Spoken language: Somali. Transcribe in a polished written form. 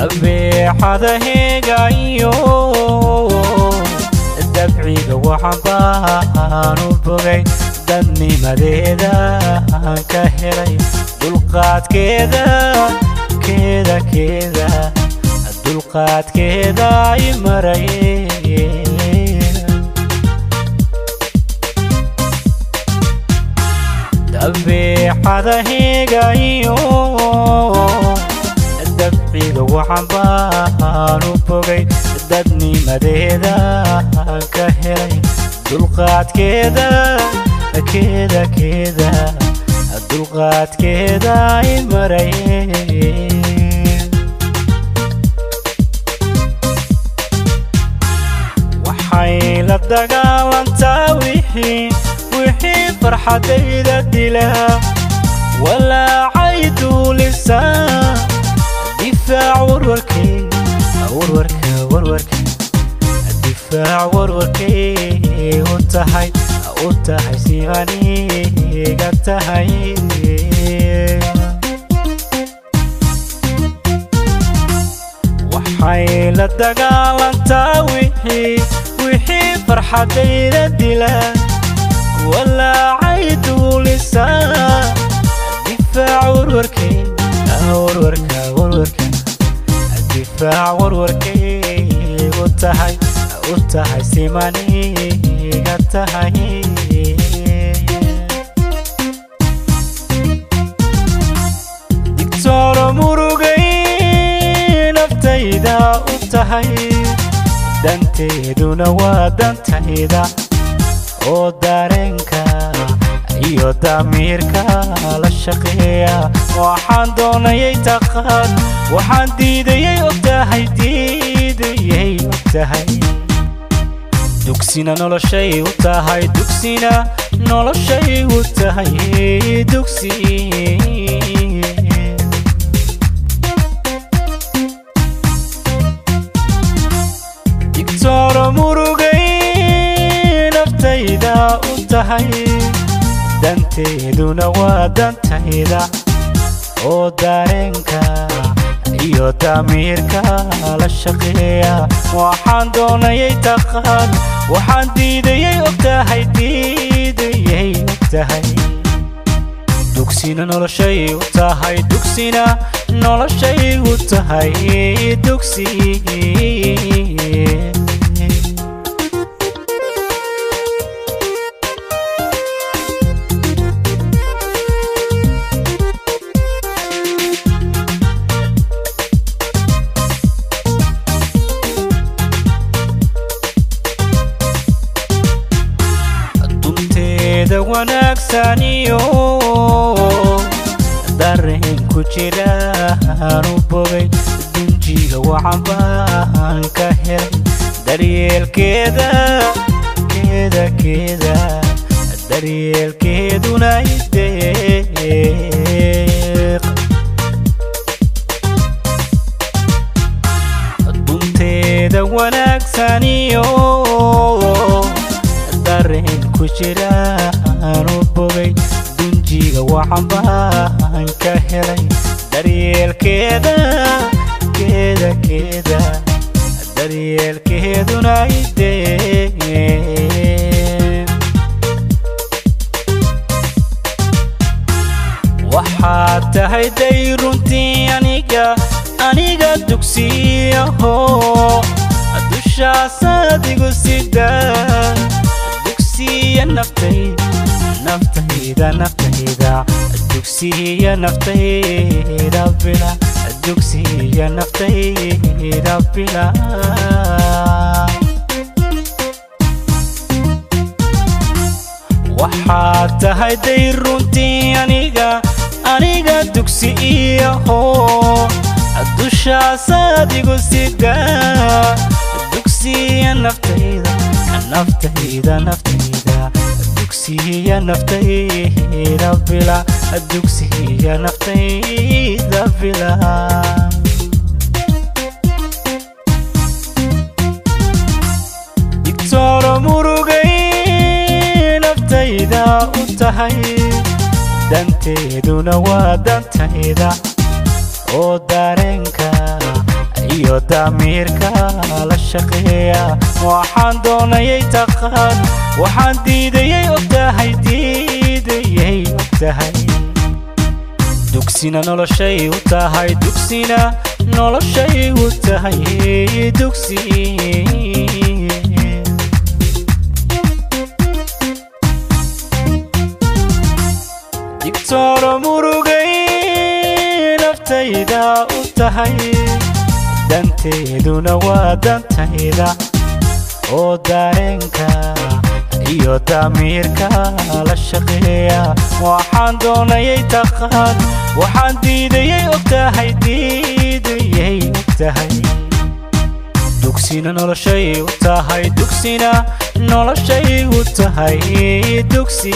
dabeecada heegayo dabciga waxaan baan u bogay dadnimadeeda aan ka helay dulqaadkeeda keeda dulqaadkeeda ay marayeen dabeecada heegayo dabciga waxaan baan u bogay dadnimadeeda aan ka helay dulqaadkeeda keeda dulqaadkeeda ay marayeen waxay la dagaalantaa wixii farxadayda dila walaacay duulisaa difaac warwarkay u tahay simaniga tahay waxay la dagaalantaa wixii farxadayda dila walaacay duulisaa difaac warwarkay u tahay simaniga tahay digtooro murugay naftayda u tahay danteeduna waa dantayda oo dareenka iyo damiirka la shaqeeya waxaan doonayay taqaan waxaan diidayay ogtahay dugsina noloshay u tahay dugsina noloshay u tahay dugsi digtooro murugay naftayda u tahay danteeduna waa dantayda oo dareenka iyo damiirka la shaqeeya waxaan doonayay taqaan waxaan diidayay ogtahay dugsina noloshay u tahay dugsina noloshay u tahay dugsi wanaagsaniyo dareen ku jiraan u bogay dunjiga waxaan baan ka helay daryeelkeeda daryeelkeeduna ideeq dunteeda wanaagsaniyo dareen ku jiraan u bogay dunjiga waxaan baan ka helay daryeelkeeda daryeelkeeduna ideeq waxaad tahay day runtii aniga dugsiyaho dushaasad igu sidaa dugsiya naftayda dugsiya naftayda bila dugsiya naftayda bila waxaad tahay day runtii aniga dugsiyaho dushaasad igu sidaa dugsiya naftayda dugsiya naftayda bila dugsiya naftayda bila digtooro murugay naftayda u tahay danteeduna waa dantayda oo dareenka iyo damiirka la shaqeeya waxaan doonayay taqaan waxaan diidayay ogtahay dugsina noloshay u tahay dugsina noloshay u tahay dugsi digtooro murugay naftayda u tahay danteeduna waa dantayda oo dareenka iyo damiirka la shaqeeya waxaan doonayay taqaan waxaan diidayay ogtahay dugsina noloshay u tahay dugsina noloshay u tahay dugsi